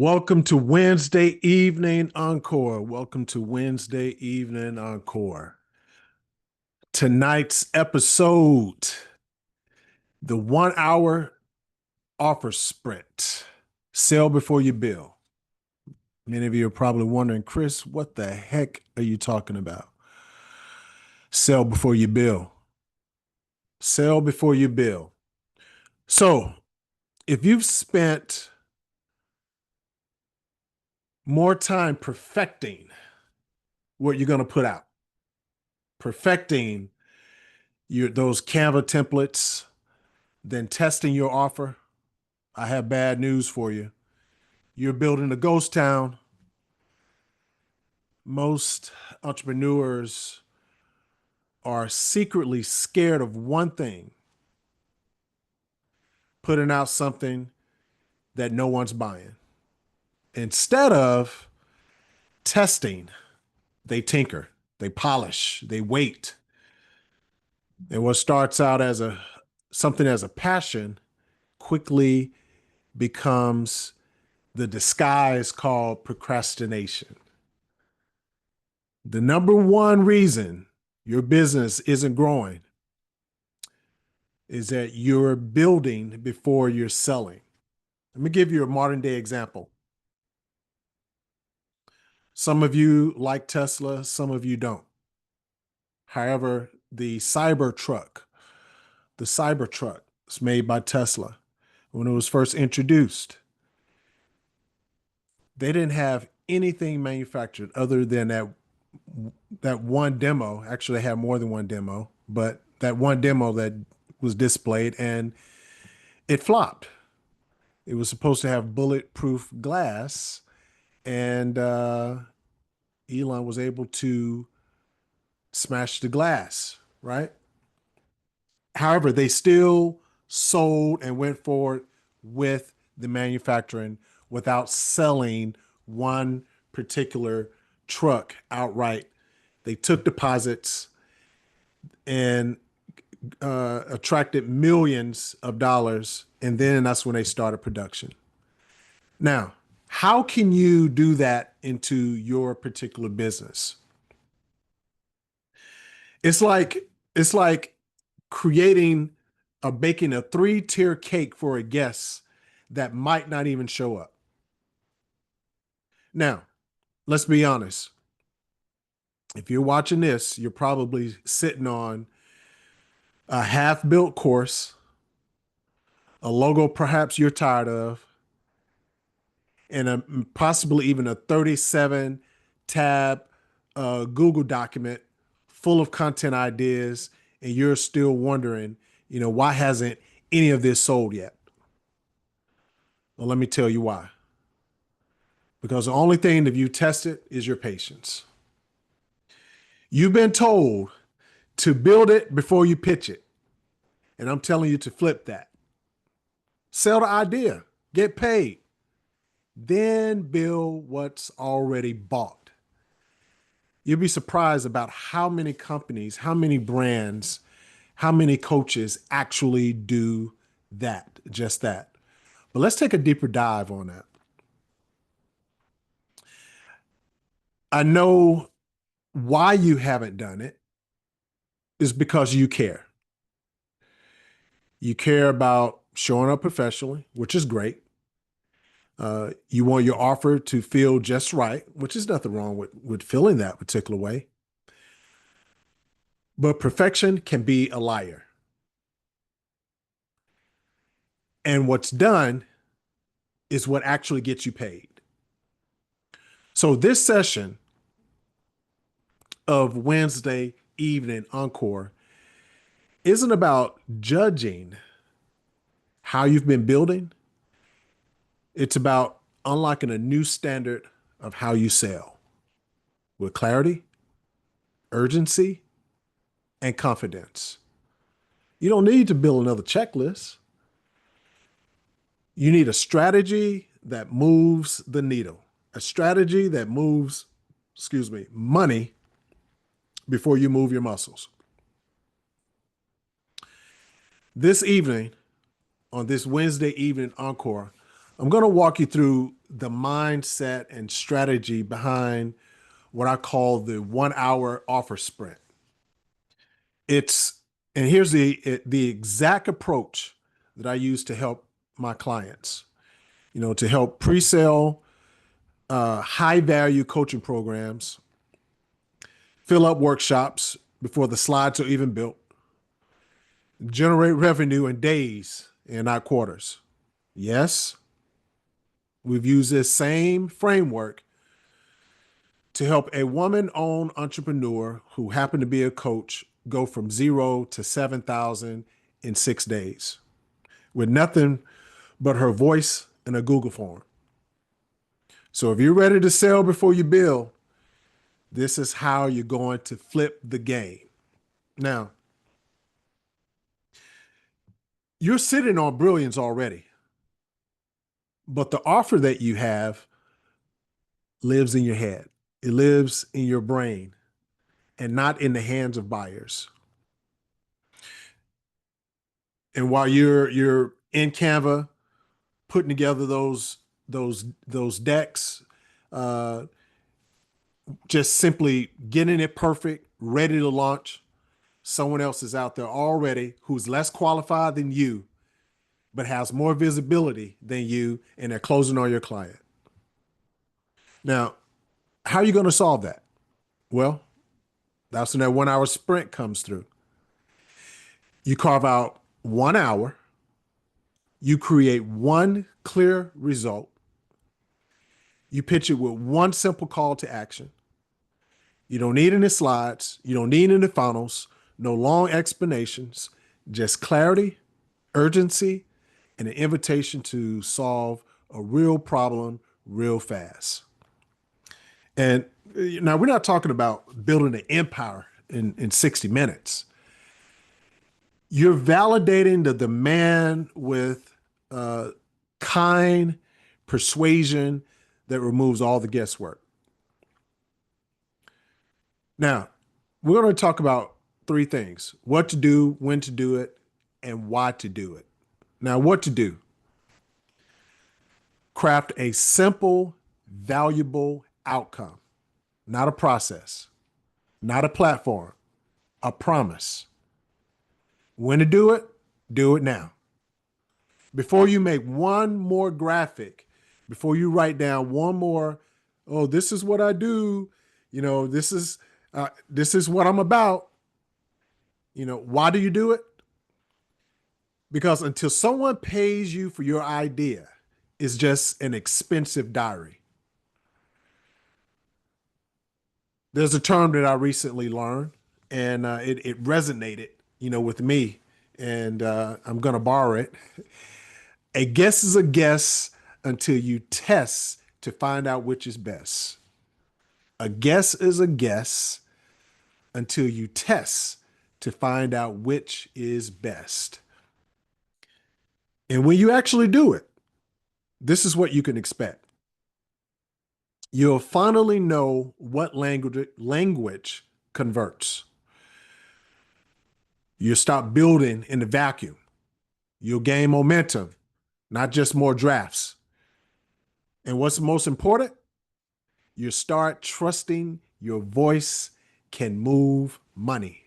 Welcome to Wednesday Evening Encore. Welcome to Wednesday Evening Encore. Tonight's episode, the 1 hour offer sprint. Sell before you bill. Many of you are probably wondering, Chris, what the heck are you talking about? Sell before you bill. Sell before you bill. So, if you've spent more time perfecting what you're going to put out, perfecting those Canva templates, then testing your offer, I have bad news for you. You're building a ghost town. Most entrepreneurs are secretly scared of one thing: putting out something that no one's buying. Instead of testing, they tinker, they polish, they wait. And what starts out as something as a passion quickly becomes the disguise called procrastination. The number one reason your business isn't growing is that you're building before you're selling. Let me give you a modern day example. Some of you like Tesla, some of you don't. However, the Cybertruck is made by Tesla. When it was first introduced, they didn't have anything manufactured other than that one demo. Actually, they had more than one demo, but that one demo that was displayed, and it flopped. It was supposed to have bulletproof glass, and Elon was able to smash the glass, right? However, they still sold and went forward with the manufacturing without selling one particular truck outright. They took deposits and attracted millions of dollars, and then that's when they started production. Now, how can you do that into your particular business? It's like creating or baking a three-tier cake for a guest that might not even show up. Now, let's be honest. If you're watching this, you're probably sitting on a half-built course, a logo perhaps you're tired of, and possibly even a 37 tab Google document full of content ideas, and you're still wondering, why hasn't any of this sold yet? Well, let me tell you why. Because the only thing that you tested is your patience. You've been told to build it before you pitch it. And I'm telling you to flip that. Sell the idea, get paid, then build what's already bought. You'll be surprised about how many companies, how many brands, how many coaches actually do that, just that. But let's take a deeper dive on that. I know why you haven't done it is because you care. You care about showing up professionally, which is great. You want your offer to feel just right, which is nothing wrong with feeling that particular way. But perfection can be a liar. And what's done is what actually gets you paid. So this session of Wednesday Evening Encore isn't about judging how you've been building. It's about unlocking a new standard of how you sell with clarity, urgency, and confidence. You don't need to build another checklist. You need a strategy that moves the needle, a strategy that moves, money before you move your muscles. This evening, on this Wednesday Evening Encore, I'm going to walk you through the mindset and strategy behind what I call the 1 hour offer sprint. It's, and here's the exact approach that I use to help my clients, to help pre-sell high value coaching programs, fill up workshops before the slides are even built, generate revenue in days and not quarters. Yes, we've used this same framework to help a woman-owned entrepreneur who happened to be a coach go from 0 to 7,000 in 6 days with nothing but her voice and a Google form. So if you're ready to sell before you build, this is how you're going to flip the game. Now, you're sitting on brilliance already, but the offer that you have lives in your head. It lives in your brain and not in the hands of buyers. And while you're in Canva putting together those decks, uh, just simply getting it perfect, ready to launch, someone else is out there already who's less qualified than you, but has more visibility than you, and they're closing on your client. Now, how are you going to solve that? Well, that's when that 1 hour sprint comes through. You carve out 1 hour, you create one clear result, you pitch it with one simple call to action. You don't need any slides, you don't need any funnels, no long explanations, just clarity, urgency, and an invitation to solve a real problem real fast. And now we're not talking about building an empire in 60 minutes. You're validating the demand with kind persuasion that removes all the guesswork. Now, we're going to talk about three things: what to do, when to do it, and why to do it. Now, what to do: craft a simple, valuable outcome, not a process, not a platform, a promise. When to do it now. Before you make one more graphic, before you write down one more, oh, this is what I do, this is what I'm about. Why do you do it? Because until someone pays you for your idea, it's just an expensive diary. There's a term that I recently learned, and it resonated, with me, and I'm going to borrow it. A guess is a guess until you test to find out which is best. A guess is a guess until you test to find out which is best. And when you actually do it, this is what you can expect. You'll finally know what language converts. You'll stop building in the vacuum. You'll gain momentum, not just more drafts. And what's most important? You start trusting your voice can move money.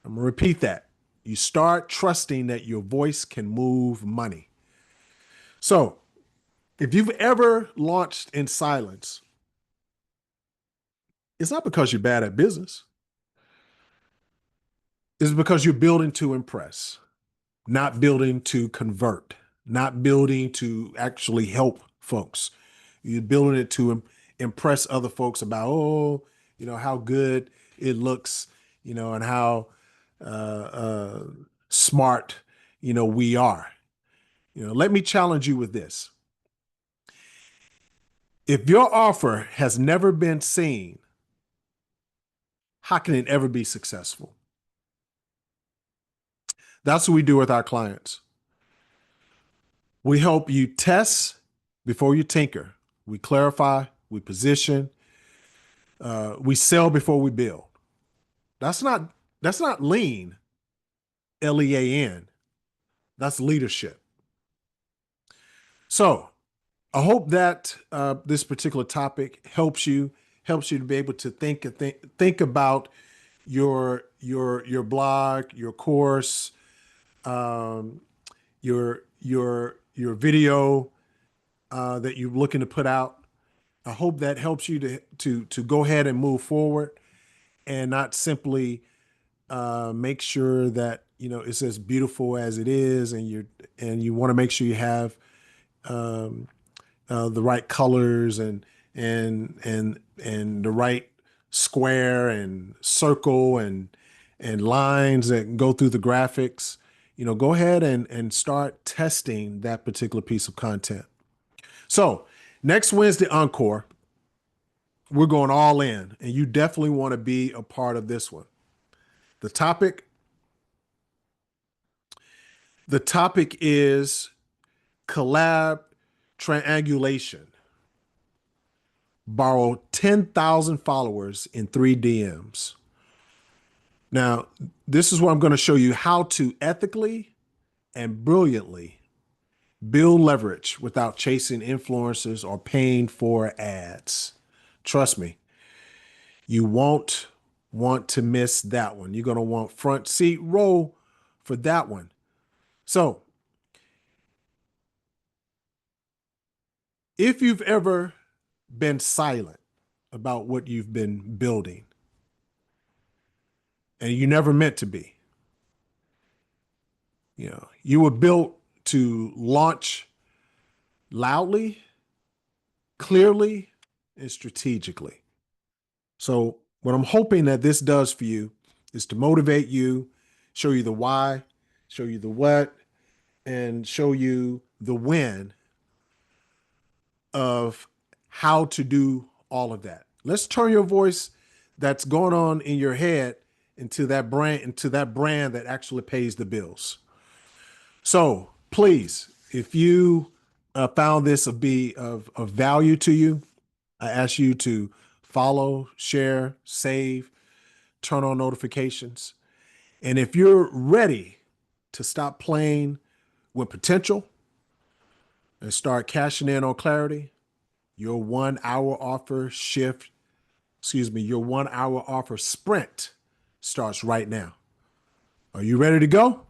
I'm going to repeat that. You start trusting that your voice can move money. So, if you've ever launched in silence, it's not because you're bad at business. It's because you're building to impress, not building to convert, not building to actually help folks. You're building it to impress other folks about, how good it looks, and how smart, we are. Let me challenge you with this. If your offer has never been seen, how can it ever be successful? That's what we do with our clients. We help you test before you tinker. We clarify, we position, we sell before we build. That's not lean, LEAN. That's leadership. So I hope that this particular topic helps you to be able to think about your blog, your course, um, your video that you're looking to put out. I hope that helps you to go ahead and move forward and not simply make sure that it's as beautiful as it is, and you want to make sure you have um, the right colors and the right square and circle and lines that go through the graphics. Go ahead and start testing that particular piece of content. So next Wednesday Encore, we're going all in, and you definitely want to be a part of this one. The topic, the topic is collab triangulation. Borrow 10,000 followers in 3 DMs. Now, this is what I'm going to show you how to ethically and brilliantly build leverage without chasing influencers or paying for ads. Trust me, you won't want to miss that one. You're going to want front seat row for that one. So, if you've ever been silent about what you've been building and you never meant to be, you were built to launch loudly, clearly, and strategically. So, what I'm hoping that this does for you is to motivate you, show you the why, show you the what, and show you the when of how to do all of that. Let's turn your voice that's going on in your head into that brand that actually pays the bills. So please, if you found this to be of value to you, I ask you to follow, share, save, turn on notifications. And if you're ready to stop playing with potential and start cashing in on clarity, your 1 hour offer shift, your 1 hour offer sprint starts right now. Are you ready to go?